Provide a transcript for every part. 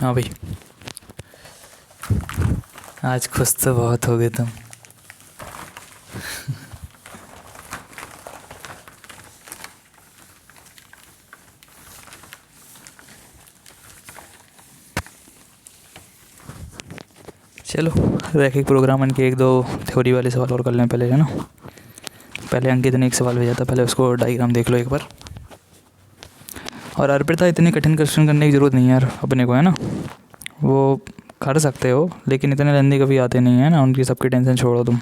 हाँ भाई, आज खुश तो बहुत हो गए तुम। चलो, रैखिक प्रोग्रामन के एक दो थ्योरी वाले सवाल और कर लें पहले, है ना। पहले अंकित ने एक सवाल भेजा था, पहले उसको डायग्राम देख लो एक बार। और अर्पिता, इतने कठिन क्वेश्चन करने की ज़रूरत नहीं है यार अपने को, है ना। वो कर सकते हो लेकिन इतने लेंदी कभी आते नहीं है ना, उनकी सबकी टेंशन छोड़ो तुम।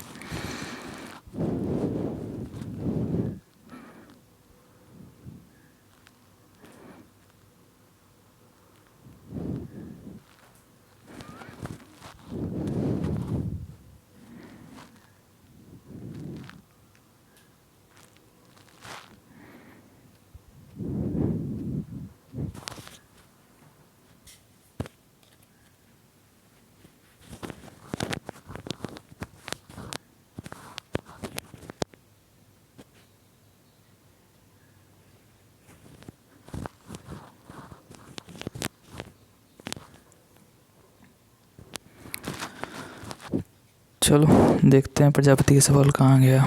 चलो देखते हैं प्रजापति का सवाल कहाँ गया।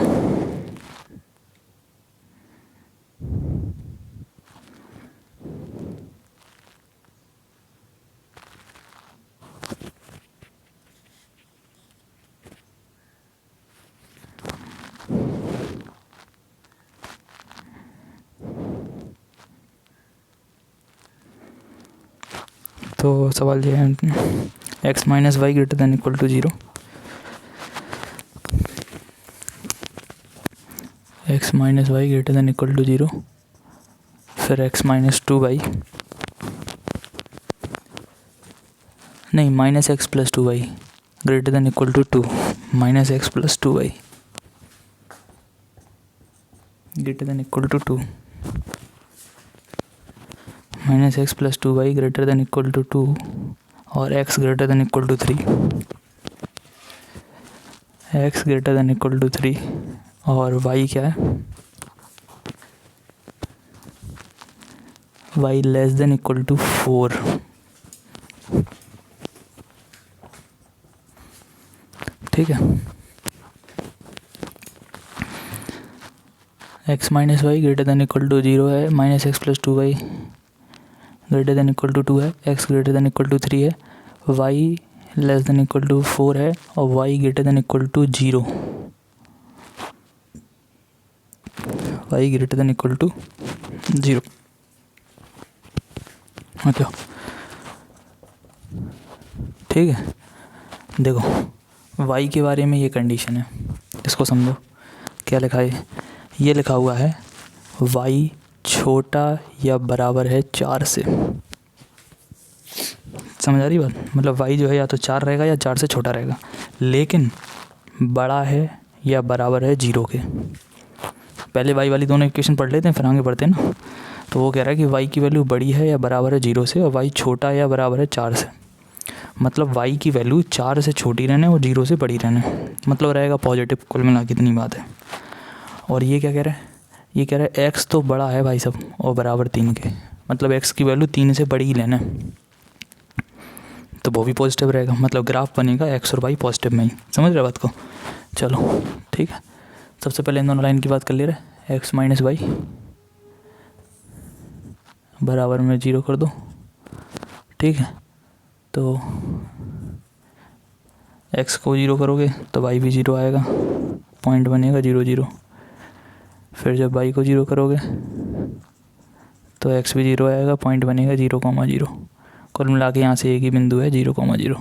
तो सवाल ये है, x minus Y greater than equal to 0, x minus Y greater than equal to 0, फिर x माइनस 2y, नहीं minus x plus 2y greater than equal to 2, minus x plus 2y greater than equal to 2, minus x plus 2y greater than equal to 2, और x greater than equal to 3, x greater than equal to 3, और y क्या है, y less than equal to 4। ठीक है, x minus Y greater than equal to 0 है, minus x plus 2y greater than equal to 2 है, x greater than equal to 3 है, y less than equal to 4 है, और y greater than equal to 0, y greater than equal to 0। अच्छा ठीक है, देखो y के बारे में ये कंडीशन है, इसको समझो। क्या लिखा है, ये लिखा हुआ है y छोटा या बराबर है 4 से। समझ आ रही बात, मतलब y जो है या तो 4 रहेगा या 4 से छोटा रहेगा, लेकिन बड़ा है या बराबर है 0 के। पहले y वाली दोनों इक्वेशन पढ़ लेते हैं फिर आगे बढ़ते हैं ना। तो वो कह रहा है कि y की वैल्यू बड़ी है या बराबर है 0 से, और y छोटा या बराबर है 4 से। मतलब y की वैल्यू 4 से छोटी रहने और 0 से बड़ी रहने, मतलब रहेगा पॉजिटिव। कुल मिला के इतनी बात है। और ये क्या कह रहा है, ये कह रहा है x तो बड़ा है भाई सब और बराबर 3 के, मतलब x की वैल्यू 3 से बड़ी ही लेना है, तो वो भी पॉजिटिव रहेगा। मतलब ग्राफ बनेगा x और y पॉजिटिव में ही। समझ रहे बात को। चलो ठीक है, सबसे पहले इन दोनों लाइन की बात कर ले रहे, x माइनस वाई बराबर में 0 कर दो। ठीक है, तो x को 0 करोगे तो y भी 0 आएगा, पॉइंट बनेगा 0 0। फिर जब y को 0 करोगे तो x भी 0 आएगा, पॉइंट बनेगा 0 0। कुल मिला के यहाँ से एक ही बिंदु है 0 0।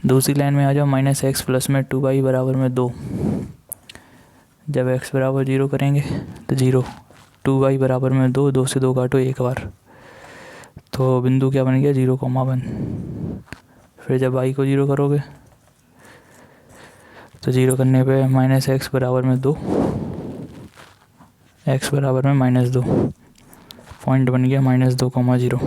दूसरी लाइन में आ जाओ, माइनस एक्स प्लस में 2y बराबर में 2। जब x बराबर 0 करेंगे तो 0, 2y बराबर में 2, 2 से 2 काटो एक बार, तो बिंदु क्या बन गया 0 1। फिर जब y को 0 करोगे तो 0 करने पे माइनस एक्स बराबर में 2, x बराबर में माइनस 2, पॉइंट बन गया -2, 0।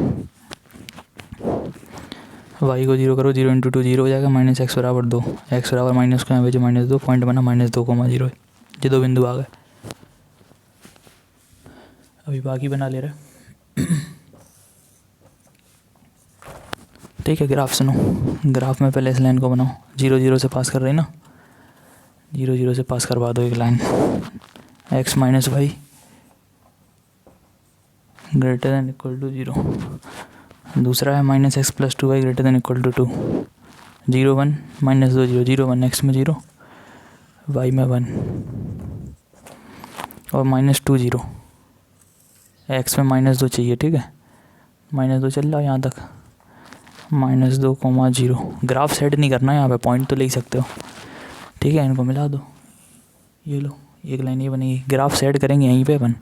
y को 0 करो, 0 इंटू 2 0 हो जाएगा, माइनस एक्स बराबर 2, एक्स बराबर माइनस को यहाँ भेजो -2, पॉइंट बना -2, 0। ये दो बिंदु आ गए। अभी बाकी बना ले रहे ठीक है, ग्राफ सुनो। ग्राफ में पहले इस लाइन को बनाओ, 0 0 से पास कर रही ना, 0 0 से पास करवा दो एक line. x minus Y greater than equal to 0। दूसरा है minus x plus 2 Y greater than equal to 2। 0 1 minus 2 0 0 1, X में 0 वाई में 1 और माइनस 2 0, एक्स में -2 चाहिए। ठीक है, -2 चल रहा है यहाँ तक, -2 0। ग्राफ सेट नहीं करना है यहाँ पे, पॉइंट तो ले ही सकते हो। ठीक है, इनको मिला दो, ये लो एक लाइन ये बनेगी। ग्राफ सेट करेंगे यहीं पे अपन,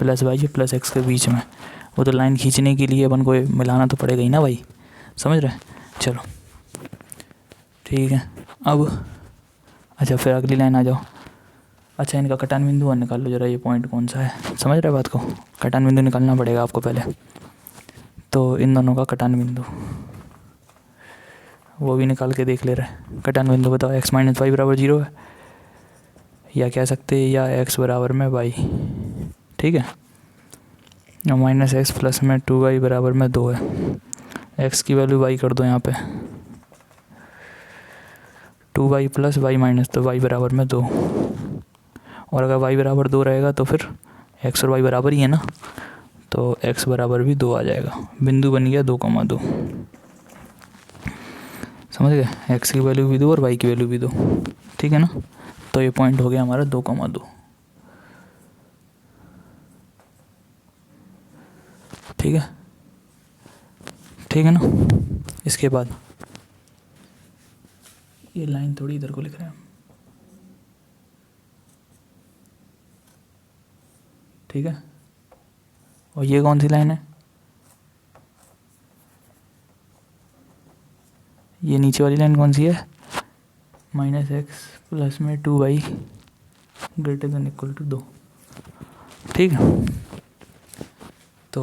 प्लस वाई प्लस एक्स के बीच में। वो तो लाइन खींचने के लिए अपन को मिलाना तो पड़ेगा ही ना भाई, समझ रहे? चलो ठीक है। अब अच्छा, फिर अगली लाइन आ जाओ। अच्छा, इनका कटान बिंदु और निकाल लो जरा, ये पॉइंट कौन सा है, समझ रहे बात को? कटान बिंदु निकालना पड़ेगा आपको पहले, तो इन दोनों का कटान बिंदु वो भी निकाल के देख ले रहे। कटान बिंदु बताओ, x माइनस वाई बराबर 0 है, या कह सकते हैं या x बराबर में y। ठीक है, और माइनस एक्स प्लस में 2y बराबर में 2 है। x की वैल्यू y कर दो यहाँ पे, 2y प्लस वाई माइनस, तो y बराबर में 2। और अगर y बराबर 2 रहेगा तो फिर x और y बराबर ही है ना, तो x बराबर भी 2 आ जाएगा। बिंदु बन गया 2,2। समझ गए? x की वैल्यू भी 2 और y की वैल्यू भी 2। ठीक है ना, तो ये पॉइंट हो गया हमारा 2,2। ठीक है, ठीक है ना। इसके बाद ये लाइन थोड़ी इधर को लिख रहे हैं, ठीक है। और ये कौन सी लाइन है? ये नीचे वाली लाइन कौन सी है? माइनस एक्स प्लस में 2y greater than equal to 2। ठीक है, तो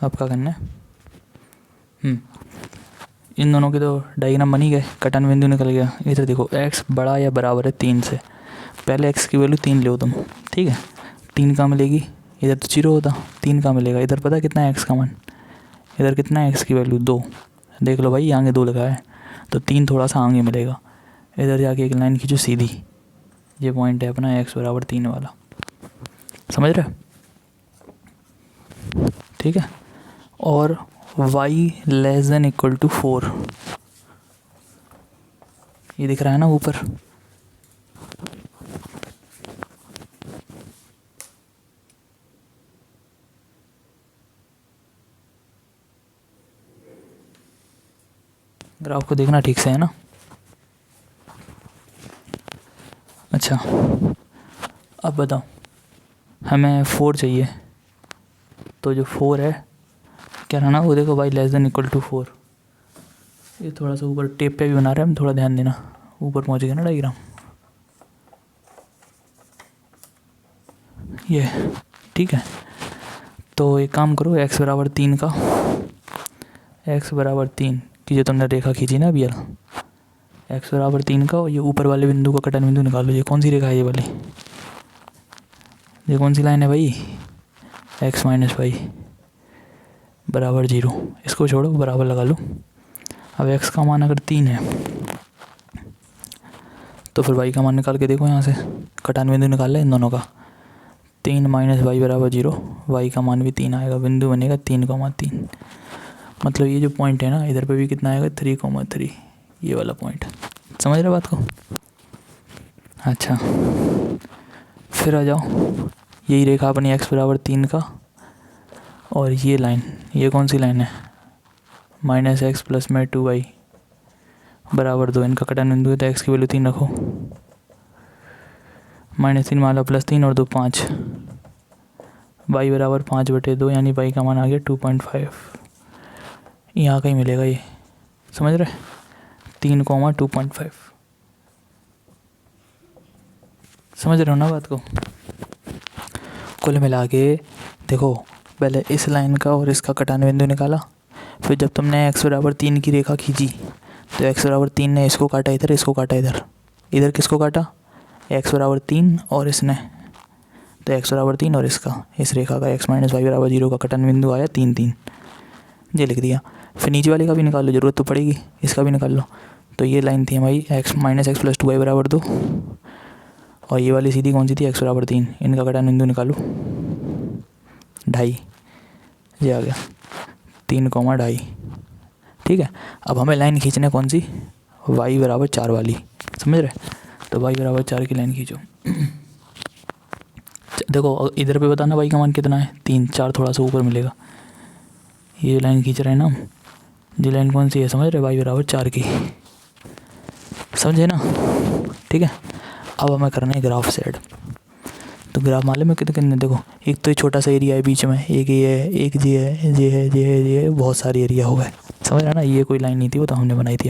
अब क्या करना है? इन दोनों के तो डायग्राम बन ही गए, कटान बिंदु निकल गया। इधर देखो, x बड़ा या बराबर है 3 से। पहले x की वैल्यू 3 लो तुम, ठीक है। 3 कहाँ मिलेगी? इधर तो 0 होता, 3 कहाँ मिलेगा? इधर पता कितना है x का मान? इधर कितना है x की वैल्यू? 2। देख लो भाई, आगे 2 लगा है, तो 3 थोड़ा सा आगे मिलेगा। इधर जाके एक लाइन खींचो सीधी, ये पॉइंट है अपना x बराबर 3 वाला। समझ रहे? ठीक है, और y less than equal to 4, ये दिख रहा है ना ऊपर। ग्राफ को देखना ठीक से, है ना? अच्छा, अब बताओ, हमें 4 चाहिए, तो जो 4 है क्या रहना, वो देखो y less than equal to 4। ये थोड़ा सा ऊपर टेप पे भी बना रहे हैं हम, थोड़ा ध्यान देना, ऊपर पहुंच गया ना डायग्राम ये। ठीक है, तो एक काम करो, x बराबर 3 का, x बराबर 3 की जो तुमने रेखा खींची ना अभी, x बराबर 3 का, और ये ऊपर वाले बिंदु का कटान बिंदु निकालो। ये कौन सी रेखा है? ये वाली, ये कौन सी लाइन है भाई? x माइनस वाई बराबर 0। इसको छोड़ो, बराबर लगा लो। अब x का मान अगर 3 है, तो फिर y का मान निकाल के देखो यहाँ से, कटान बिंदु निकाल ले इन दोनों का। 3 माइनस वाई बराबर 0, y का मान भी 3 आएगा, बिंदु बनेगा 3,3। मतलब ये जो पॉइंट है ना, इधर पे भी कितना आएगा? 3,3, ये वाला पॉइंट। समझ रहे बात को? अच्छा, फिर आ जाओ, यही रेखा अपनी x बराबर 3 का, और ये लाइन, ये कौन सी लाइन है? माइनस एक्स प्लस में 2y बराबर 2। इनका कटान बिंदु है, तो x की वैल्यू 3 रखो, -3 मान लो प्लस 3 और 2 5, y बराबर 5/2, यानी y का मान आ गया 2.5। यहाँ कहीं मिलेगा ये, समझ रहे? 3,2.5। समझ रहे हो ना बात को? कुल मिला के देखो, पहले इस लाइन का और इसका कटान बिंदु निकाला, फिर जब तुमने x बराबर 3 की रेखा खींची, तो x बराबर 3 ने इसको काटा इधर, इसको काटा इधर, इधर किसको काटा? x बराबर 3 और इसने, तो x बराबर 3 और इसका, इस रेखा का x माइनस वाई बराबर 0 का कटान बिंदु आया 3 3, ये लिख दिया। फिर नीचे वाले का भी निकाल लो, ज़रूरत तो पड़ेगी, इसका भी निकाल लो। तो ये लाइन थी हमारी x minus x plus 2y बराबर 2, और ये वाली सीधी कौन सी थी, x बराबर 3। इनका कटा बिंदु निकालो 2.5, ये आ गया 3,2। ठीक है, अब हमें लाइन खींचना कौन सी, y बराबर 4 वाली, समझ रहे। तो y बराबर 4 की लाइन खींचो। देखो इधर पे बताना y का मान कितना है, 3, 4 थोड़ा सा ऊपर मिलेगा। ये लाइन खींच रहे हैं ना हम, ये लाइन कौन सी है, समझ रहे, y बराबर 4 की, समझे ना। ठीक है, अब हमें करना है ग्राफ सेट। तो ग्राफ मालूम है कितने कितने, देखो एक तो छोटा सा एरिया है बीच में, एक ये है, एक ये है, ये है, ये है, ये है, बहुत सारी एरिया हो गए, समझ रहे ना। ये कोई लाइन नहीं थी, वो तो हमने बनाई थी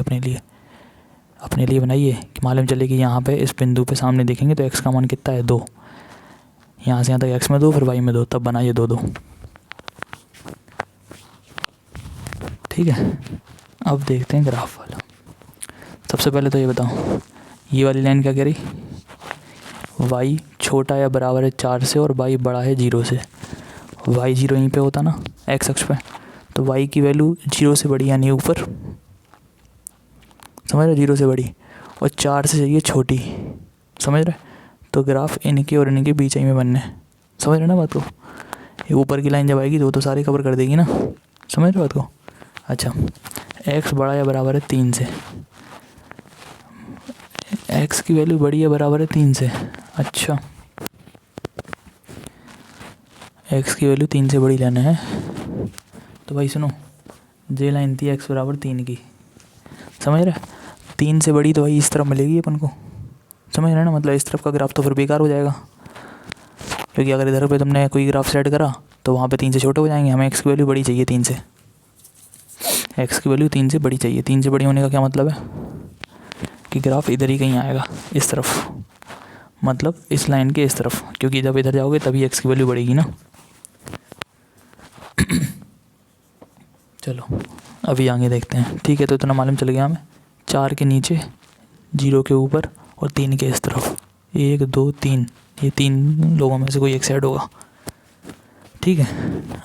अपने लिए बनाई है कि मालूम चले कि यहाँ पे इस बिंदु पे सामने देखेंगे तो x का मान कितना है 2, यहाँ से यहाँ तक x में 2 फिर y में 2, तब बनाइए 2 2। ठीक है, अब देखते हैं ग्राफ वाला। सबसे पहले तो ये बताओ, ये वाली लाइन क्या कह रही, y छोटा या बराबर है 4 से और y बड़ा है 0 से। y 0 यहीं पे होता ना x अक्ष पे, तो y की वैल्यू 0 से बड़ी यानी ऊपर, समझ रहे, 0 से बड़ी, और 4 से चाहिए छोटी, समझ रहे। तो ग्राफ इनके और इनके बीच ही में बनने, समझ रहे ना बात को। ये ऊपर की लाइन जब आएगी तो सारे कवर कर देगी ना, समझ रहे बात को। अच्छा, x बड़ा या बराबर है 3 से, x की वैल्यू बड़ी या बराबर है 3 से। अच्छा, x की वैल्यू 3 से बड़ी लेना है, तो भाई सुनो, ये लाइन थी x बराबर 3 की, समझ रहे। 3 से बड़ी तो भाई इस तरफ मिलेगी अपन को, समझ रहे ना, मतलब इस तरफ का ग्राफ तो फिर बेकार हो जाएगा, क्योंकि अगर इधर पे तुमने कोई ग्राफ सेट करा तो वहाँ पे 3 से छोटे हो जाएंगे। हमें x की वैल्यू बड़ी चाहिए 3 से, x की वैल्यू 3 से बड़ी चाहिए। 3 से बड़ी होने का क्या मतलब है कि ग्राफ इधर ही कहीं आएगा, इस तरफ, मतलब इस लाइन के इस तरफ, क्योंकि जब इधर जाओगे तभी x की वैल्यू बढ़ेगी ना। चलो अभी आगे देखते हैं। ठीक है, तो इतना मालूम चल गया हमें, 4 के नीचे, 0 के ऊपर और 3 के इस तरफ, 1 2 3, ये 3 लोगों में से कोई एक साइड होगा। ठीक है,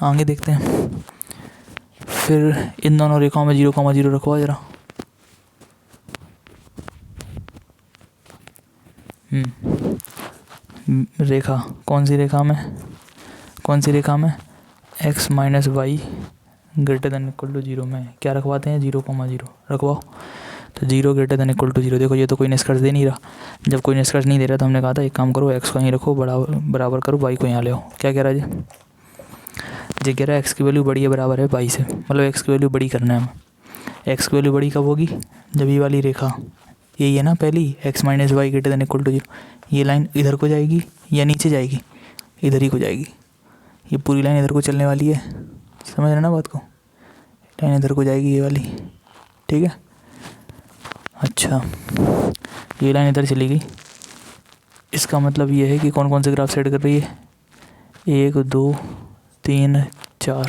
आगे देखते हैं। फिर इन दोनों रेखाओं में 0,0 रखवा जरा। रेखा कौन सी रेखा में x minus Y greater than equal to 0 में क्या रखवाते हैं, 0,0 रखवाओ। तो 0 ग्रेटर दैन इक्वल टू 0। देखो ये तो कोई निष्कर्ष दे नहीं रहा, जब कोई निष्कर्ष नहीं दे रहा तो हमने कहा था एक काम करो, x को यहीं रखो, बराबर करो, y को यहाँ ले आओ। क्या कह रहा है जी कह रहा है x की वैल्यू बड़ी है बराबर है y से, मतलब x की वैल्यू बड़ी करना है हमें। x की वैल्यू बड़ी कब होगी, जब ये वाली रेखा यही है ना पहली, x minus Y greater than equal to 0, ये लाइन इधर को जाएगी या नीचे जाएगी, इधर ही को जाएगी। ये पूरी लाइन इधर को चलने वाली है, समझ रहे ना बात को, लाइन इधर को जाएगी ये वाली, ठीक है। अच्छा, ये लाइन इधर चली गई, इसका मतलब ये है कि कौन कौन से ग्राफ सेट कर रही है, 1 2 3 4,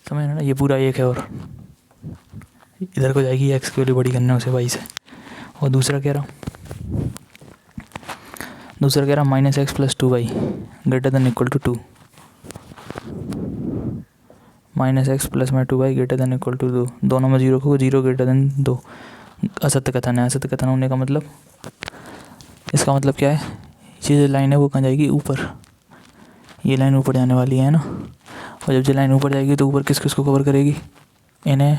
समझ रहे ना। ये पूरा एक है और इधर को जाएगी, एक्स की वैल्यू बड़ी करने उसे वाई से। और दूसरा कह रहा minus x plus 2y greater than equal to 2, minus x plus में 2y greater than equal to 2, दोनों में 0 को 0 ग्रेटर दैन 2। असत्य कथन है। असत्य कथन होने का मतलब, इसका मतलब क्या है, ये जो लाइन है वो कहाँ जाएगी, ऊपर। ये लाइन ऊपर जाने वाली है ना, और जब ये लाइन ऊपर जाएगी तो ऊपर किस किस को कवर करेगी, इन्हें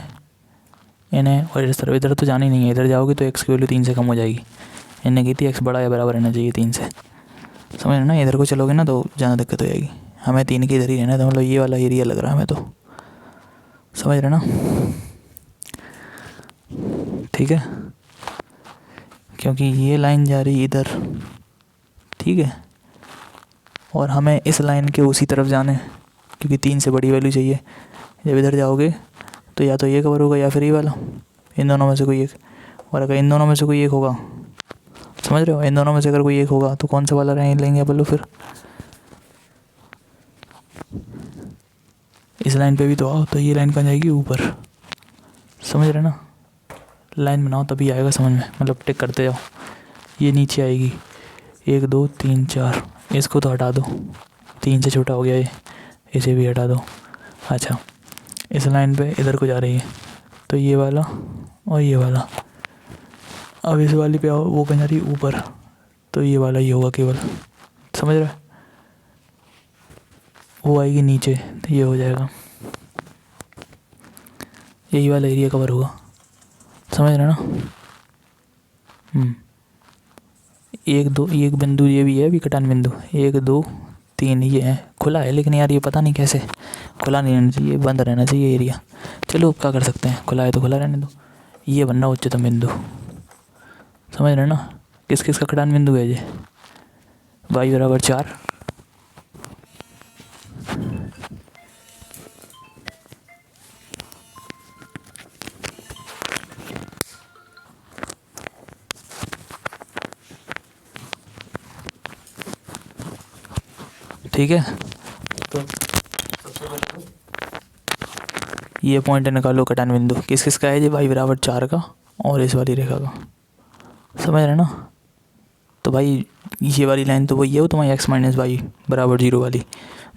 और इस तरफ। इधर तो जाना ही नहीं है, इधर जाओगे तो x की वैल्यू 3 से कम हो जाएगी। इन्हें की थी x बड़ा या बराबर रहना चाहिए 3 से, समझ रहे ना। इधर को चलोगे ना तो ज़्यादा दिक्कत हो जाएगी। हमें 3 के इधर ही रहना, तो मतलब ये वाला एरिया लग रहा है हमें, तो समझ रहे ना, ठीक है। क्योंकि ये लाइन जा रही इधर, ठीक है, और हमें इस लाइन के उसी तरफ जाना है, क्योंकि 3 से बड़ी वैल्यू चाहिए। जब इधर जाओगे तो या तो ये कवर होगा या फिर ये वाला, इन दोनों में से कोई एक। और अगर इन दोनों में से कोई एक होगा, समझ रहे हो, इन दोनों में से अगर कोई एक होगा तो कौन सा वाला लेंगे बोलो फिर। इस लाइन पे भी तो आओ, तो ये लाइन कहाँ जाएगी, ऊपर, समझ रहे ना। लाइन बनाओ तभी आएगा समझ में, मतलब टिक करते जाओ। ये नीचे आएगी 1 2 3 4, इसको तो हटा दो, 3 से छोटा हो गया ये, इसे भी हटा दो। अच्छा, इस लाइन पे इधर को जा रही है, तो ये वाला और ये वाला। अब इस वाली पे आओ, वो कहीं जा रही है ऊपर, तो ये वाला ही होगा केवल, समझ रहे? वो आएगी नीचे, तो ये हो जाएगा, यही वाला एरिया कवर होगा, समझ रहे ना? एक बिंदु ये भी है, अभी कटान बिंदु 1 2 3 ये है, खुला है, लेकिन यार ये पता नहीं कैसे खुला नहीं रहना चाहिए, बंद रहना चाहिए एरिया। चलो क्या कर सकते हैं, खुला है तो खुला रहने दो। ये बनना उच्चतम बिंदु, समझ रहे ना? किस किस का कटान बिंदु है ये? y बराबर 4, ठीक है। तो ये पॉइंट निकालो कटान बिंदु, किस किस का है ये? y बराबर 4 का और इस वाली रेखा का, समझ रहे ना? तो भाई ये वाली लाइन तो वही है, वो तुम्हारी x माइनस वाई बराबर 0 वाली,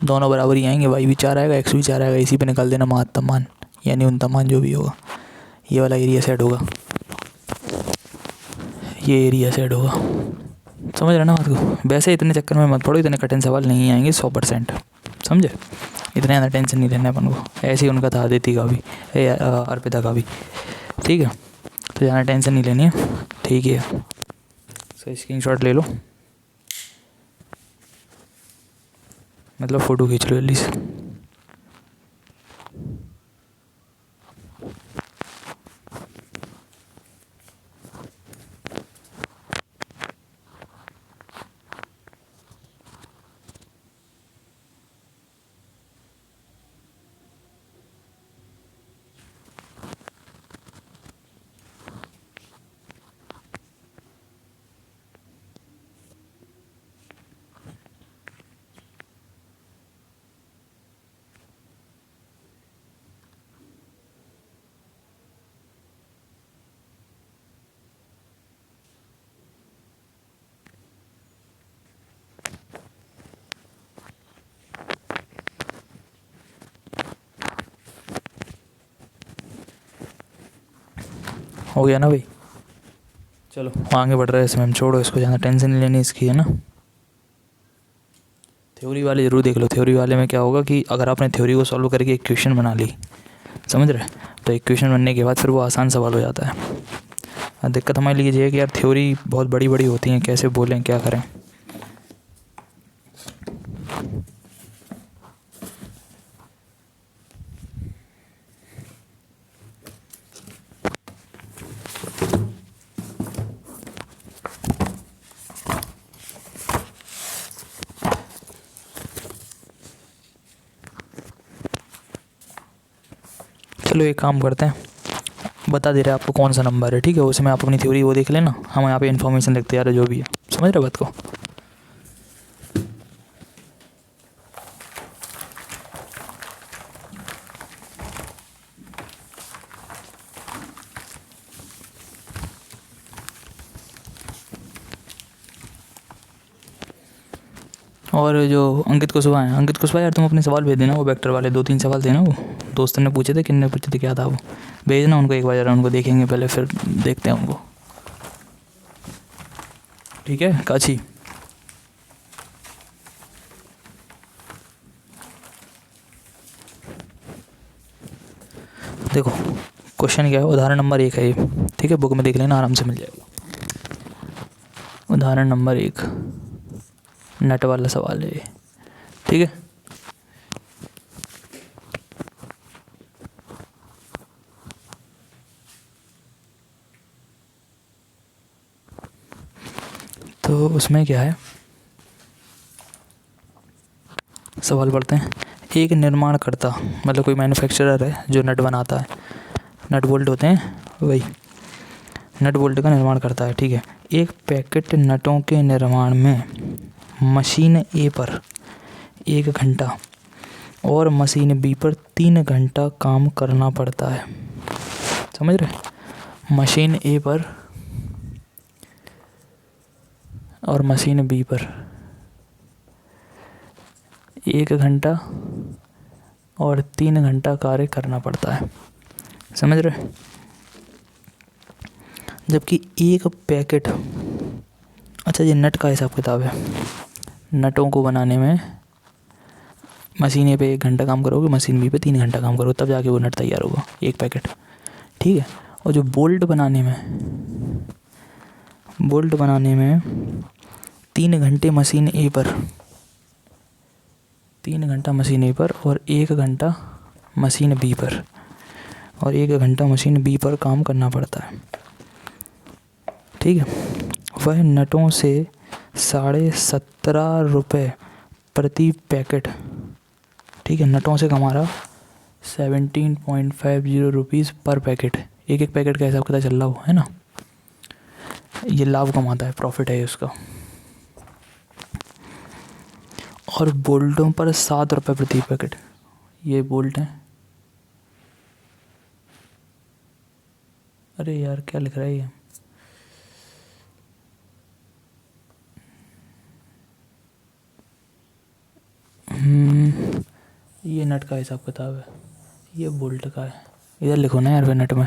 दोनों बराबर ही आएंगे, y भी 4 आएगा, x भी 4 आएगा, इसी पे निकाल देना महत्तम मान यानी न्यूनतम मान जो भी होगा, ये वाला एरिया सेट होगा, ये एरिया सेट होगा, समझ रहे ना बात को? वैसे इतने चक्कर में मत पड़ो, इतने कठिन सवाल नहीं आएंगे 100%, समझे? इतने ज़्यादा टेंशन नहीं लेना अपन को, ऐसे ही उनका था अदिति का भी, अर्पिता का भी, ठीक है? तो ज़्यादा टेंशन नहीं लेनी है, ठीक है? सो स्क्रीनशॉट ले लो, मतलब फ़ोटो खींच लो जल्दी से। हो गया ना भाई? चलो आगे बढ़ रहे हैं इसमें हम, छोड़ो इसको, ज़्यादा टेंशन नहीं लेनी इसकी, है ना? थ्योरी वाले ज़रूर देख लो। थ्योरी वाले में क्या होगा कि अगर आपने थ्योरी को सॉल्व करके एक क्वेश्चन बना ली, समझ रहे? तो एक क्वेश्चन बनने के बाद फिर वो आसान सवाल हो जाता है। दिक्कत हमारे लिए ये है कि यार थ्योरी बहुत बड़ी बड़ी होती हैं, कैसे बोलें क्या करें। चलो एक काम करते हैं, बता दे रहे आपको कौन सा नंबर है, ठीक है? उसमें आप अपनी थ्योरी वो देख लेना, हम यहाँ पे इन्फॉर्मेशन लिखते जा रहे जो भी है, समझ रहे बात को? और जो अंकित कुशवाहा है, अंकित कुशवाहा यार तुम अपने सवाल भेज देना, वो वेक्टर वाले 2-3 सवाल थे ना, वो दोस्त ने पूछे थे, किन ने पूछे थे, क्या था वो, भेजना उनको एक बार ज़रा, उनको देखेंगे पहले फिर देखते हैं उनको, ठीक है? काची देखो क्वेश्चन क्या है, उदाहरण नंबर 1 है ये, ठीक है? बुक में देख लेना, आराम से मिल जाएगा। उदाहरण नंबर 1 नट वाला सवाल है ये, ठीक है? तो उसमें क्या है, सवाल पढ़ते हैं। एक निर्माणकर्ता, मतलब कोई मैन्युफैक्चरर है जो नट बनाता है, नट बोल्ट होते हैं वही, नट बोल्ट का निर्माण करता है, ठीक है? एक पैकेट नटों के निर्माण में मशीन ए पर 1 घंटा और मशीन बी पर 3 घंटा काम करना पड़ता है, समझ रहे? मशीन ए पर और मशीन बी पर 1 घंटा और 3 घंटा कार्य करना पड़ता है। समझ रहे? जबकि एक पैकेट, अच्छा ये नट का हिसाब किताब है। नटों को बनाने में मशीन ए पे 1 घंटा काम करोगे, मशीन बी पे 3 घंटा काम करोगे, तब जाके वो नट तैयार होगा, एक पैकेट। ठीक है। और जो बोल्ट बनाने में 3 घंटे मशीन ए पर, 3 घंटा मशीन ए पर और 1 घंटा मशीन बी पर, और 1 घंटा मशीन बी पर काम करना पड़ता है। ठीक है। वह नटों से 17.5 रुपये प्रति पैकेट, ठीक है, नटों से कमा रहा 17.50 रुपीज़ पर पैकेट। एक एक पैकेट का हिसाब कितना चल रहा हो, है ना। ये लाभ कमाता है, प्रॉफिट है उसका। और बोल्टों पर 7 रुपये प्रति पैकेट। ये बोल्ट हैं। अरे यार क्या लिख रहा है ये, ये नट का हिसाब किताब है, ये बोल्ट का है। इधर लिखो ना यार फिर नट में।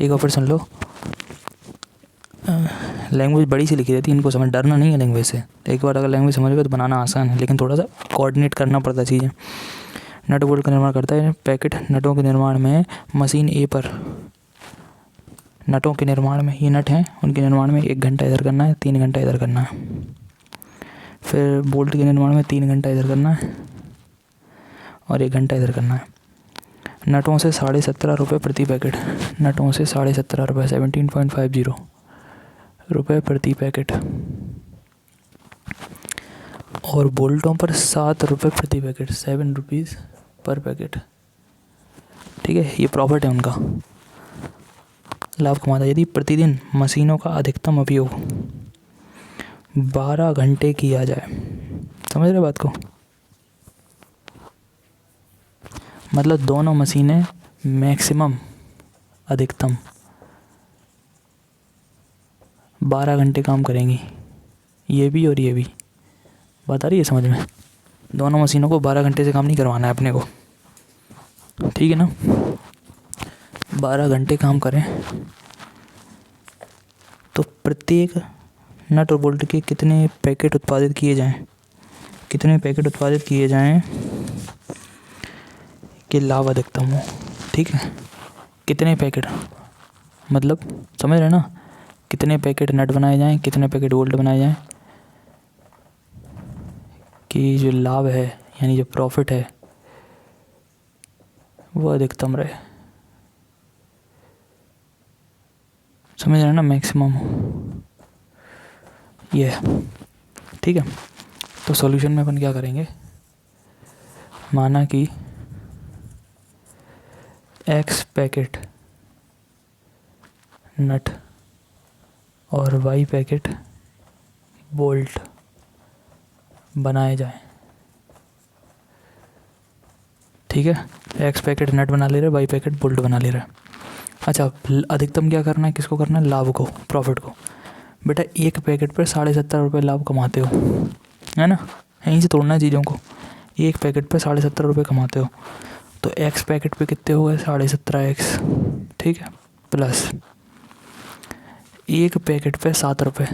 एक और फिर सुन लो, लैंग्वेज बड़ी सी लिखी रहती है, इनको समझ डरना नहीं है लैंग्वेज से। एक बार अगर लैंग्वेज समझ गए तो बनाना आसान है, लेकिन थोड़ा सा कोऑर्डिनेट करना पड़ता है चीज़ें। नट बोल्ट का निर्माण करता है पैकेट। नटों के निर्माण में मशीन ए पर, नटों के निर्माण में, ये नट हैं, उनके निर्माण में 1 घंटा इधर करना है, 3 घंटा इधर करना है। फिर बोल्ट के निर्माण में 3 घंटा इधर करना है और 1 घंटा इधर करना है। नटों से 17.5 रुपये प्रति पैकेट। नटों से 17.5 रुपये, 17.50 रुपये प्रति पैकेट। और बोल्टों पर 7 रुपये प्रति पैकेट, 7 रुपीज़ पर पैकेट। ठीक है, ये प्रॉफिट है उनका, लाभ कमाता है। यदि प्रतिदिन मशीनों का अधिकतम उपयोग 12 घंटे किया जाए, समझ रहे बात को, मतलब दोनों मशीनें मैक्सिमम, अधिकतम 12 घंटे काम करेंगी, ये भी और ये भी। बात आ रही है समझ में? दोनों मशीनों को 12 घंटे से काम नहीं करवाना है अपने को, ठीक है ना। 12 घंटे काम करें तो प्रत्येक नट और बोल्ट के कितने पैकेट उत्पादित किए जाएं कि लाभ अधिकतम हो। ठीक है, कितने पैकेट, मतलब समझ रहे ना, कितने पैकेट नट बनाए जाएं, कितने पैकेट बोल्ट बनाए जाएं कि जो लाभ है, यानी जो प्रॉफिट है, वो अधिकतम रहे। समझ रहे ना, मैक्सिमम ये है। ठीक है, तो सॉल्यूशन में अपन क्या करेंगे, माना कि X पैकेट नट और Y पैकेट बोल्ट बनाए जाएं। ठीक है, X पैकेट नट बना ले रहे, Y पैकेट बोल्ट बना ले रहा है। अच्छा, अधिकतम क्या करना है, किसको करना है, लाभ को, प्रॉफिट को। बेटा एक पैकेट पर 17.5 रुपये लाभ कमाते हो, है ना, यहीं से तोड़ना है चीज़ों को। एक पैकेट पर 17.5 रुपये कमाते हो, तो X पैकेट पे कितने हो गए, 17.5X, ठीक है, प्लस एक पैकेट पे 7 रुपये,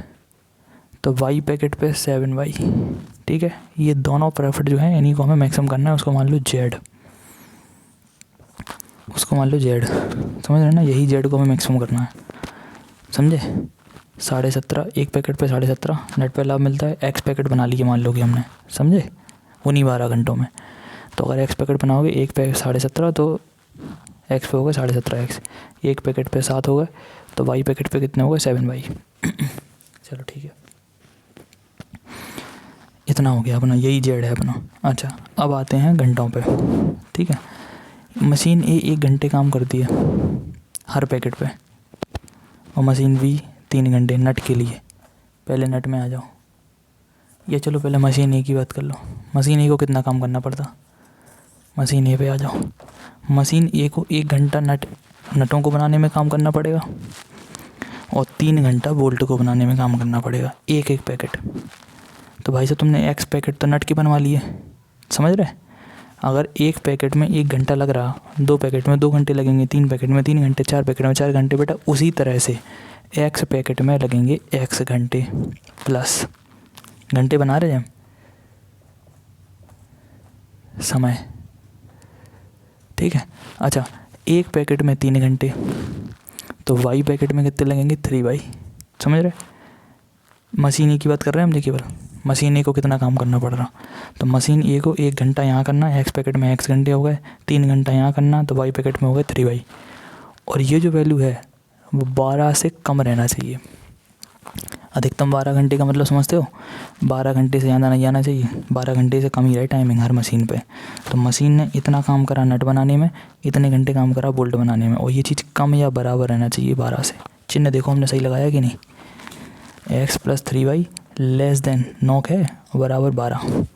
तो Y पैकेट पे 7Y। ठीक है, ये दोनों प्रॉफिट जो है इन्हीं को हमें मैक्सिमम करना है। उसको मान लो Z, समझ रहे ना, यही Z को हमें मैक्सिमम करना है, समझे। 17.5, एक पैकेट पे 17.5 नेट पे लाभ मिलता है। X पैकेट बना लिए मान लो कि हमने, समझे, उन्हीं 12 घंटों में। तो अगर X पैकेट बनाओगे, एक पैकेट 17.5, तो X पे हो गए 17.5X, एक पैकेट पे 7 हो गए, तो Y पैकेट पे कितने हो गए, 7Y। चलो ठीक है, इतना हो गया अपना, यही Z है अपना। अच्छा, अब आते हैं घंटों पे। ठीक है, मशीन A 1 घंटे काम करती है हर पैकेट पे, और मशीन B 3 घंटे नट के लिए। पहले नट में आ जाओ, ये चलो पहले मशीन A की बात कर लो। मशीन A को कितना काम करना पड़ता, मशीन A पे आ जाओ। मशीन A को 1 घंटा नटों को बनाने में काम करना पड़ेगा, और 3 घंटा बोल्ट को बनाने में काम करना पड़ेगा, एक पैकेट। तो भाई साहब तुमने X पैकेट तो नट के बनवा लिए, समझ रहे, अगर एक पैकेट में 1 घंटा लग रहा, 2 पैकेट में 2 घंटे लगेंगे, 3 पैकेट में 3 घंटे, 4 पैकेट में 4 घंटे। बेटा उसी तरह से x पैकेट में लगेंगे x घंटे प्लस घंटे बना रहे हैं समय, ठीक है। अच्छा, एक पैकेट में 3 घंटे, तो y पैकेट में कितने लगेंगे 3y। समझ रहे, मशीन ए की बात कर रहे हैं हम। देखिए बल मशीन ए को कितना काम करना पड़ रहा, तो मशीन ए को 1 घंटा यहाँ करना, x पैकेट में x घंटे हो गए, 3 घंटा यहाँ करना, तो y पैकेट में हो गए 3y। और ये जो वैल्यू है वो 12 से कम रहना चाहिए। अधिकतम 12 घंटे का मतलब समझते हो, 12 घंटे से ज़्यादा नहीं आना चाहिए, 12 घंटे से कम ही रहे टाइमिंग हर मशीन पे। तो मशीन ने इतना काम करा नट बनाने में, इतने घंटे काम करा बोल्ट बनाने में, और ये चीज़ कम या बराबर रहना चाहिए 12 से। चिन्ह देखो हमने सही लगाया कि नहीं, x + 3y less than knock है बराबर 12।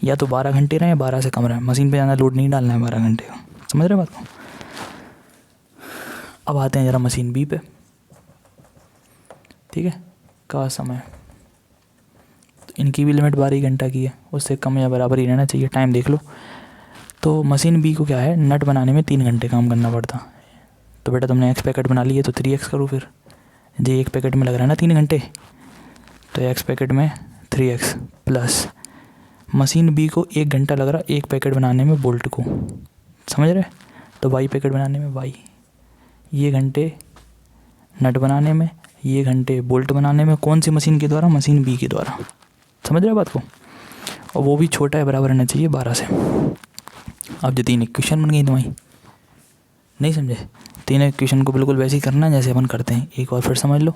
या तो 12 घंटे रहे या 12 से कम रहे, मशीन पे ज़्यादा लोड नहीं डालना है 12 घंटे का। समझ रहे बात को। अब आते हैं ज़रा मशीन बी पे, ठीक है। का समय, तो इनकी भी लिमिट 12 घंटा की है, उससे कम या बराबर ही रहना चाहिए। टाइम देख लो, तो मशीन बी को क्या है, नट बनाने में 3 घंटे काम करना पड़ता। तो बेटा तुमने x पैकेट बना लिए, तो 3x करो फिर। जी एक पैकेट में लग रहा है ना 3 घंटे, तो x पैकेट में 3x प्लस मशीन बी को 1 घंटा लग रहा एक पैकेट बनाने में बोल्ट को। समझ रहे, तो y पैकेट बनाने में y, ये घंटे नट बनाने में, ये घंटे बोल्ट बनाने में। कौन सी मशीन के द्वारा, मशीन बी के द्वारा। समझ रहे बात को, और वो भी छोटा है बराबर रहना चाहिए 12 से। अब जो 3 इक्वेशन बन गई तुम्हारी, नहीं समझे, 3 इक्वेशन को बिल्कुल वैसे ही करना है जैसे अपन करते हैं। एक बार फिर समझ लो,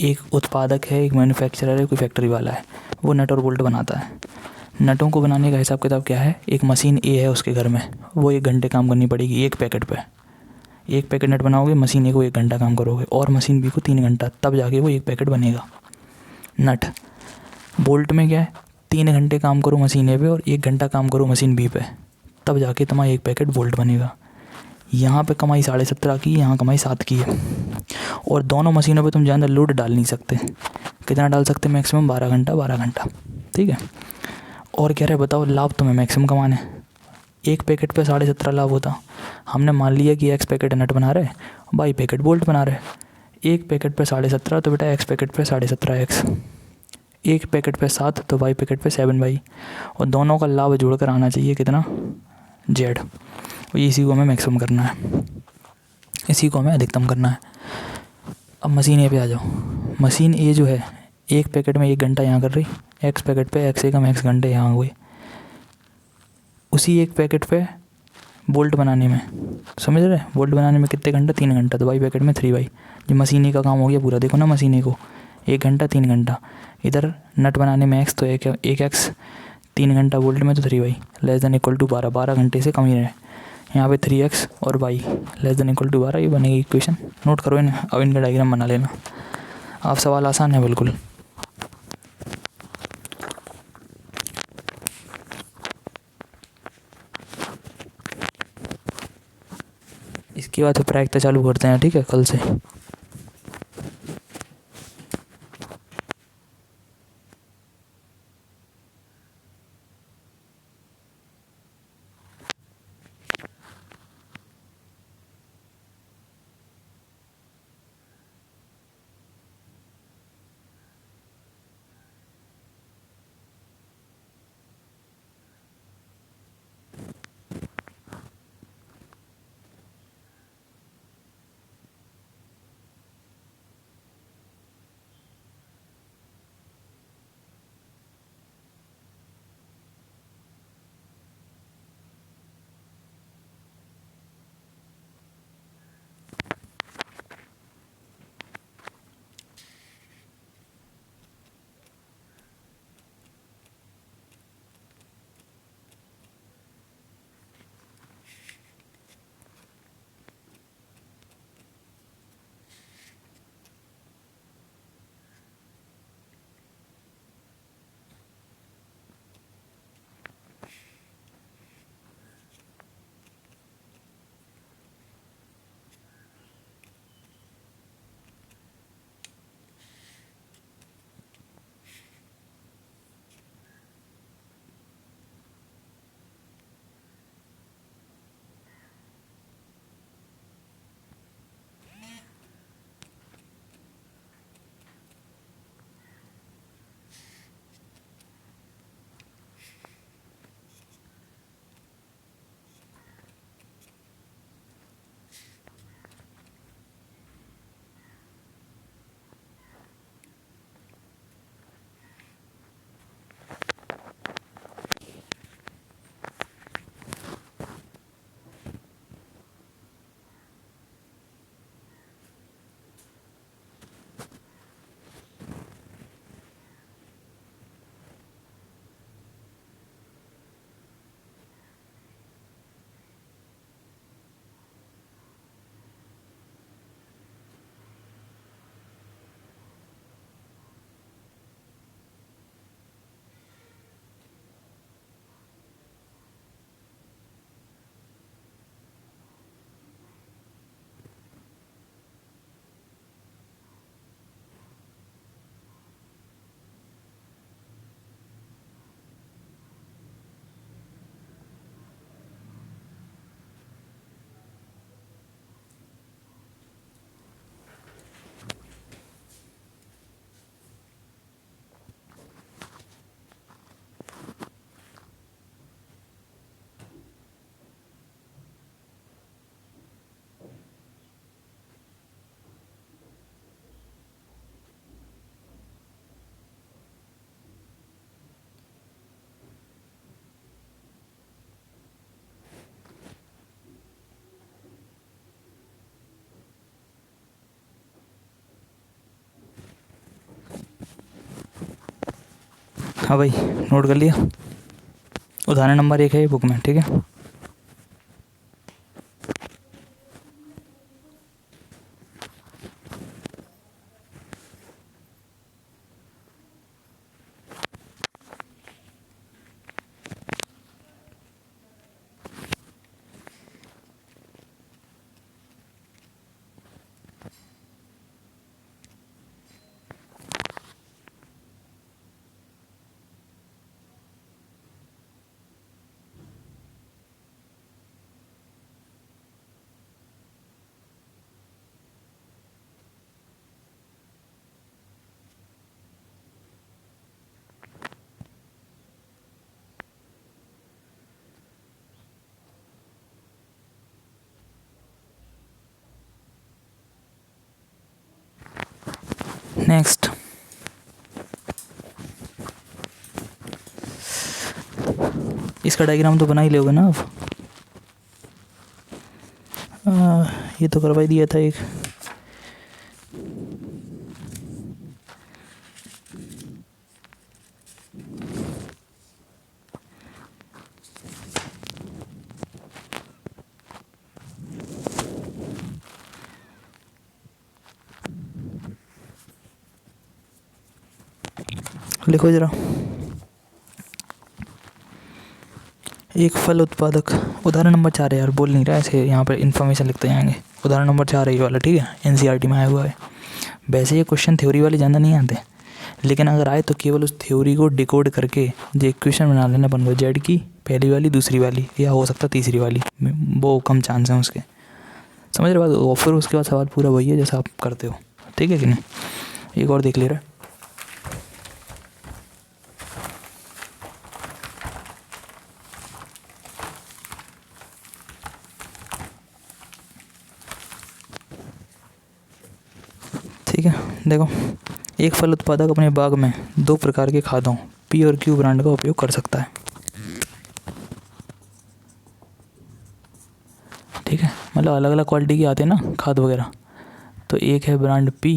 एक उत्पादक है, एक मैन्युफैक्चरर है, कोई फैक्ट्री वाला है, वो नट और बोल्ट बनाता है। नटों को बनाने का हिसाब किताब क्या है, एक मशीन ए है उसके घर में, वो 1 घंटे काम करनी पड़ेगी एक पैकेट पे। एक पैकेट नट बनाओगे, मशीन ए को 1 घंटा काम करोगे, और मशीन बी को 3 घंटा, तब जाके वो एक पैकेट बनेगा नट। बोल्ट में क्या है, 3 घंटे काम करो मशीन ए पे और 1 घंटा काम करो मशीन बी पे, तब जाके तुम्हारा एक पैकेट बोल्ट बनेगा। यहाँ पे कमाई 17.5 की, यहाँ कमाई 7 की है। और दोनों मशीनों पे तुम ज़्यादा लोड डाल नहीं सकते। कितना डाल सकते, मैक्सिमम 12 घंटा 12 घंटा, ठीक है। और कह रहे बताओ लाभ तुम्हें मैक्सिमम कमाना है। एक पैकेट पे 17.5 लाभ होता, हमने मान लिया कि x पैकेट नट बना रहे, y पैकेट बोल्ट बना रहे। एक पैकेट पे 17.5, तो बेटा x पैकेट पे 17.5x, एक पैकेट पे 7, तो y पैकेट पे 7y। और दोनों का लाभ जोड़कर आना चाहिए कितना, z। और इसी को हमें मैक्सिमम करना है, इसी को हमें अधिकतम करना है। अब मशीन ए पे आ जाओ। मशीन ए जो है, एक पैकेट में 1 घंटा यहाँ कर रही, x पैकेट पे x एकम x घंटे यहाँ हुए। उसी एक पैकेट पे बोल्ट बनाने में, समझ रहे, बोल्ट बनाने में कितने घंटा, 3 घंटा, तो y पैकेट में 3y। जो मशीन ए का काम हो गया पूरा, देखो ना मशीन ए को 1 घंटा 3 घंटा, इधर नट बनाने में x, तो एक x, 3 घंटा बोल्ट में, तो 3y less than equal to 12, 12 घंटे से कम ही रहे। यहाँ पे 3x और y less than equal to 12, ये बनेगी इक्वेशन। नोट करो इन्हें, अब इनका डायग्राम बना लेना। आप सवाल आसान है बिल्कुल। इसके बाद प्रायिकता चालू करते हैं, ठीक है, कल से। हाँ भाई, नोट कर लिया। उदाहरण नंबर 1 है ये बुक में, ठीक है। नेक्स्ट, इसका डायग्राम तो बना ही लोगे ना आप। ये तो करवा ही दिया था एक। लिखो जरा। एक फल उत्पादक, उदाहरण नंबर 4 है यार, बोल नहीं रहा ऐसे, यहाँ पर इन्फॉर्मेशन लिखते जाएंगे। उदाहरण नंबर 4 है ये वाला, ठीक है, एनसीईआरटी में आया हुआ है। वैसे ये क्वेश्चन थ्योरी वाले ज़्यादा नहीं आते, लेकिन अगर आए तो केवल उस थ्योरी को डिकोड करके जो इक्वेशन बना लेना अपन को, जेड की पहली वाली, दूसरी वाली, या हो सकता तीसरी वाली, वो कम चांस हैं उसके, समझ रहे बात। और फिर उसके बाद सवाल पूरा वही है जैसा आप करते हो, ठीक है कि नहीं। एक और देख ले रहा है। ठीक है, देखो, एक फल उत्पादक अपने बाग में 2 प्रकार के खादों पी और क्यू ब्रांड का उपयोग कर सकता है, ठीक है। मतलब अलग अलग क्वालिटी के आते हैं ना खाद वगैरह। तो एक है ब्रांड पी,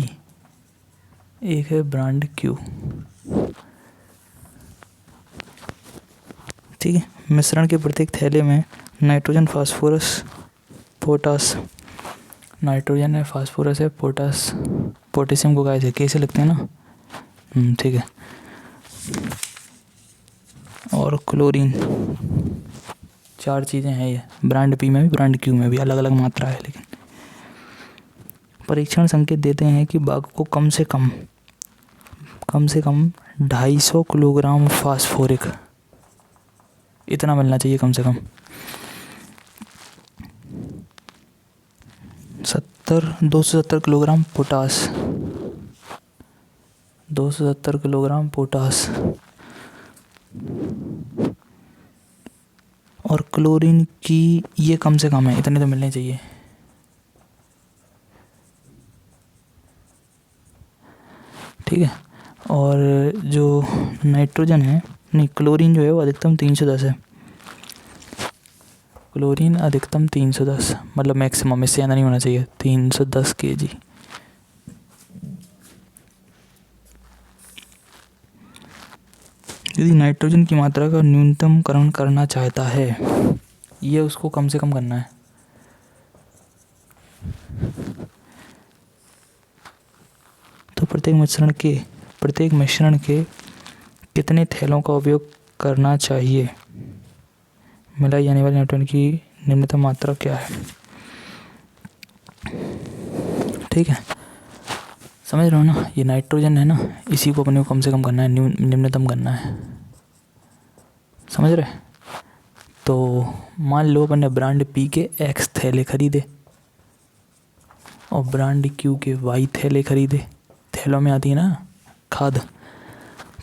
एक है ब्रांड क्यू, ठीक है। मिश्रण के प्रत्येक थैले में नाइट्रोजन, फास्फोरस, पोटास, नाइट्रोजन है, फास्फोरस है, पोटास, पोटेशियम को कैसे लिखते हैं ना, ठीक है, और क्लोरीन, 4 चीज़ें हैं ये। ब्रांड पी में भी ब्रांड क्यू में भी अलग अलग मात्रा है, लेकिन परीक्षण संकेत देते हैं कि बाघ को कम से कम 250 किलोग्राम फास्फोरिक, इतना मिलना चाहिए कम से कम। 270 किलोग्राम पोटास, 270 किलोग्राम पोटास, और क्लोरीन की ये कम से कम है, इतने तो मिलने चाहिए, ठीक है। और जो नाइट्रोजन है, नहीं, क्लोरीन जो है वो अधिकतम 310 है। क्लोरीन अधिकतम 310, मतलब मैक्सिमम, इससे ज़्यादा नहीं होना चाहिए, 310 kg। यदि नाइट्रोजन की मात्रा का न्यूनतमकरण करना चाहता है, ये उसको कम से कम करना है, तो प्रत्येक मिश्रण के कितने थैलों का उपयोग करना चाहिए, मिलाई जाने वाली नाइट्रोजन की निम्नतम मात्रा क्या है, ठीक है। समझ रहे हो ना, ये नाइट्रोजन है ना, इसी को अपने को कम से कम करना है, निम्नतम करना है, समझ रहे। तो मान लो अपन ने ब्रांड पी के एक्स थैले खरीदे और ब्रांड क्यू के वाई थैले खरीदे, थैलों में आती है ना खाद।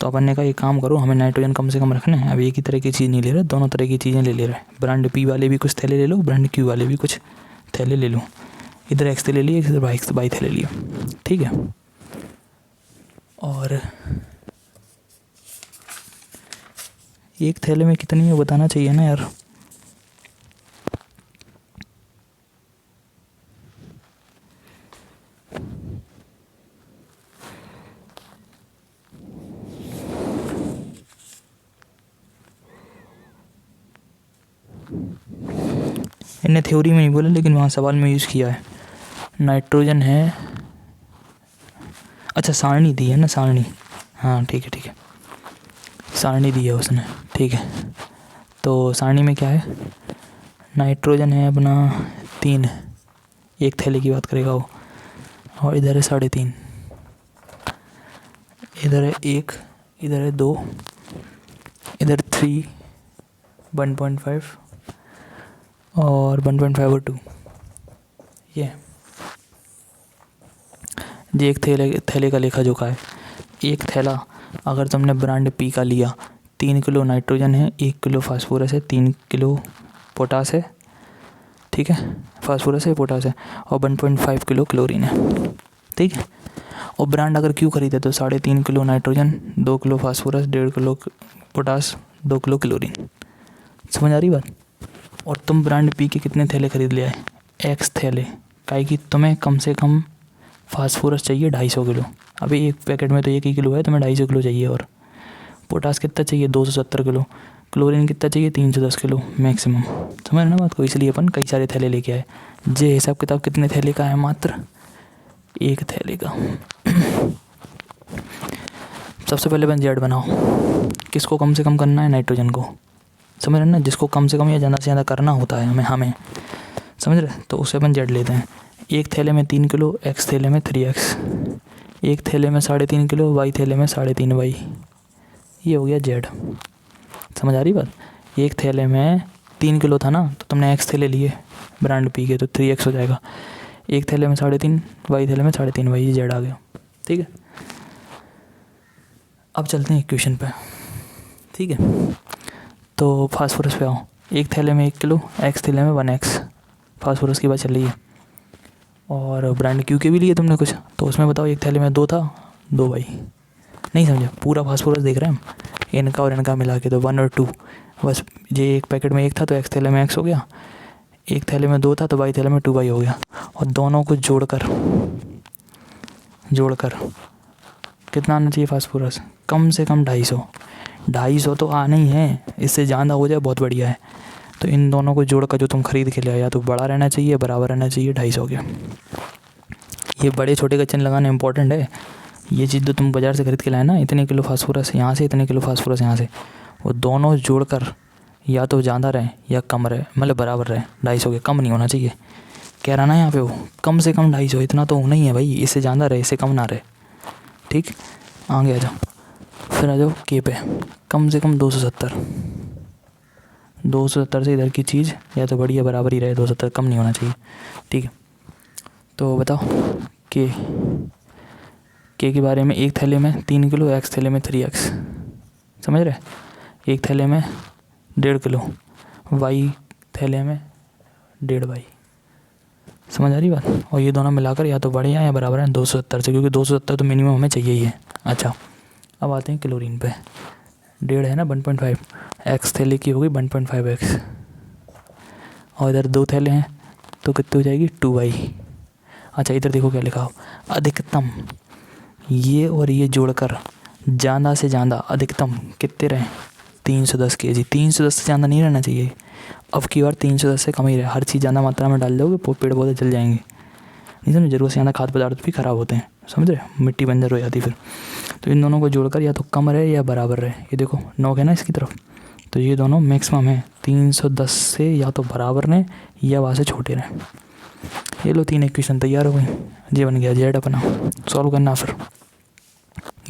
तो अपन ने कहा ये काम करो, हमें नाइट्रोजन कम से कम रखना है, अब एक ही तरह की चीज़ नहीं ले रहे, दोनों तरह की चीज़ें ले रहे। ब्रांड पी वाले भी कुछ थैले ले लो, ब्रांड क्यू वाले भी कुछ थैले ले लो, इधर एक्स थैले लिए, इधर वाई थैले लिए, ठीक है। और एक थैले में कितनी है बताना चाहिए ना यार। इन्हें थ्योरी में नहीं बोला लेकिन वहाँ सवाल में यूज़ किया है। नाइट्रोजन है, अच्छा सारणी दी है ना, सारणी, हाँ ठीक है ठीक है, सारणी दी है उसने, ठीक है। तो सारणी में क्या है, नाइट्रोजन है अपना 3, एक थैले की बात करेगा वो, और इधर है 3.5, इधर है 1, इधर है 2, इधर 3, 1.5 और 1.5 और 2, ये एक थैले का लेखा जोखा है। एक थैला अगर तुमने ब्रांड पी का लिया, 3 किलो नाइट्रोजन है, 1 किलो फास्फोरस है, 3 किलो पोटास है, ठीक है, फास्फोरस है, पोटास है, और 1.5 किलो क्लोरीन है, ठीक है। और ब्रांड अगर क्यों खरीदे तो 3.5 kilo nitrogen, 2 kilo phosphorus, 1.5 kilo potash, 2 kilo chlorine, समझ आ रही बात। और तुम ब्रांड पी के कितने थैले खरीद ले आए, एक्स थैले, काहे कि तुम्हें कम से कम फास्फोरस चाहिए 250 किलो, अभी एक पैकेट में तो 1 ही किलो है, तुम्हें 250 किलो चाहिए, और पोटास कितना चाहिए 270 किलो, क्लोरीन कितना चाहिए 310 किलो मैक्सिमम, समझ ना बात को। इसलिए अपन कई सारे थैले लेके आए। जे हिसाब किताब कितने थैले का है, मात्र 1 थैले का। सबसे पहले अपन जेड बनाओ, किसको कम से कम करना है, नाइट्रोजन को, समझ रहे ना, जिसको कम से कम या ज़्यादा से ज़्यादा करना होता है हमें समझ रहे, तो उससे अपन जेड लेते हैं। एक थैले में 3 किलो, एक्स थैले में 3x, एक थैले में 3.5 किलो, वाई थैले में 3.5 वाई, ये हो गया जेड, समझ आ रही बात। एक थैले में 3 किलो था ना, तो तुमने एक्स थैले लिए ब्रांड पी के, तो 3x हो जाएगा। एक थैले में 3.5, वाई थैले में 3.5 वाई, ये जेड आ गया, ठीक है। अब चलते हैं इक्वेशन पे, ठीक है। तो फास्फोरस पे आओ, एक थैले में 1 किलो, एक्स थैले में 1x, फास्फोरस की बात चल रही है। और ब्रांड क्यू के भी लिए तुमने कुछ, तो उसमें बताओ एक थैले में 2 था, 2 वाई, नहीं समझे, पूरा फास्फोरस देख रहे हैं हम, इनका और इनका मिला के, तो 1 और 2, बस ये एक पैकेट में 1 था तो एक्स थैले में x हो गया, एक थैले में 2 था तो वाई थैले में 2 वाई हो गया। और दोनों को जोड़कर कितना आना चाहिए फास्फोरस, कम से कम 250 तो आना ही है, इससे ज़्यादा हो जाए बहुत बढ़िया है। तो इन दोनों को जोड़कर जो तुम खरीद के ले आया, तो बड़ा रहना चाहिए, बराबर रहना चाहिए, 250 हो गया। ये बड़े छोटे का चिन्ह लगाना इंपॉर्टेंट है। ये चीज़ जो तुम बाज़ार से खरीद के लाए ना, इतने किलो फास्फोरस यहाँ से, इतने किलो फास्फोरस यहाँ से, वो दोनों जोड़कर या तो ज़्यादा रहे या कम रहे, मतलब बराबर रहे, 250 के कम नहीं होना चाहिए, कह रहा ना यहाँ पे वो, कम से कम 250, इतना तो होना ही है भाई, इससे ज़्यादा रहे, इससे कम ना रहे, ठीक। आगे आ जाओ, फिर आ जाओ के पे, कम से कम 270 से इधर की चीज़ या तो बढ़िया बराबर ही रहे, 270 कम नहीं होना चाहिए, ठीक है। तो बताओ के के बारे में, एक थैले में 3 किलो, एक्स थैले में 3x, समझ रहे, एक थैले में 1.5 किलो, वाई थैले में 1.5 वाई, समझ आ रही बात। और ये दोनों मिलाकर या तो बढ़िया या बराबर है 270 से, क्योंकि 270 तो मिनिमम हमें चाहिए ही है। अच्छा, अब आते हैं क्लोरीन पे, 1.5 है ना, 1.5, एक्स थैले की होगी 1.5x, और इधर 2 थैले हैं तो कितनी हो जाएगी 2y। अच्छा इधर देखो क्या लिखा हो, अधिकतम, ये और ये जोड़कर ज़्यादा से ज़्यादा अधिकतम कितने रहे, 310 kg, 310 से ज़्यादा नहीं रहना चाहिए। अब की बार 310 से कम ही रहे, हर चीज़ ज़्यादा मात्रा में डाल दोगे पेड़ पौधे जल जाएंगे, नहीं समझे, ज़रूरत से ज़्यादा खाद्य पदार्थ भी ख़राब होते हैं, समझ रहे, मिट्टी बंजर हो जाती फिर। तो इन दोनों को जोड़कर या तो कम रहे या बराबर रहे, ये देखो नोक है ना इसकी तरफ, तो ये दोनों मैक्सिमम है 310 से या तो बराबर रहें या वहाँ से छोटे रहें। ये लो 3 इक्वेशन तैयार हो गई, ये बन गया जेड अपना, सॉल्व करना फिर,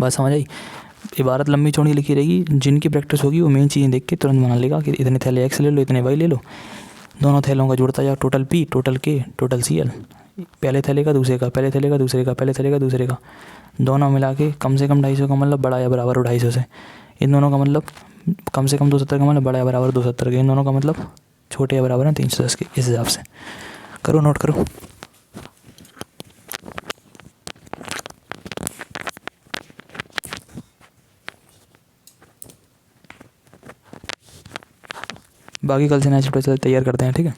बात समझ आई। इबारत लंबी चौड़ी लिखी रहेगी, जिनकी प्रैक्टिस होगी वो मेन चीज़ें देख के तुरंत बना लेगा कि इतने थैले एक्स ले लो, इतने वाई ले लो, दोनों थैलों का जोड़ता जाओ, टोटल पी, टोटल के, टोटल CL, पहले थैले का दूसरे का, पहले थैले का दूसरे का, पहले थैले का दूसरे का, दोनों मिला के कम से कम 250 का मतलब बड़ा या बराबर 250 से, इन दोनों का मतलब कम से कम 270 का मतलब बड़ा या बराबर 270 के, इन दोनों का मतलब छोटे या बराबर है 310 के, इस हिसाब से करो, नोट करो। बाकी कल से नया चैप्टर तैयार करते हैं, ठीक है।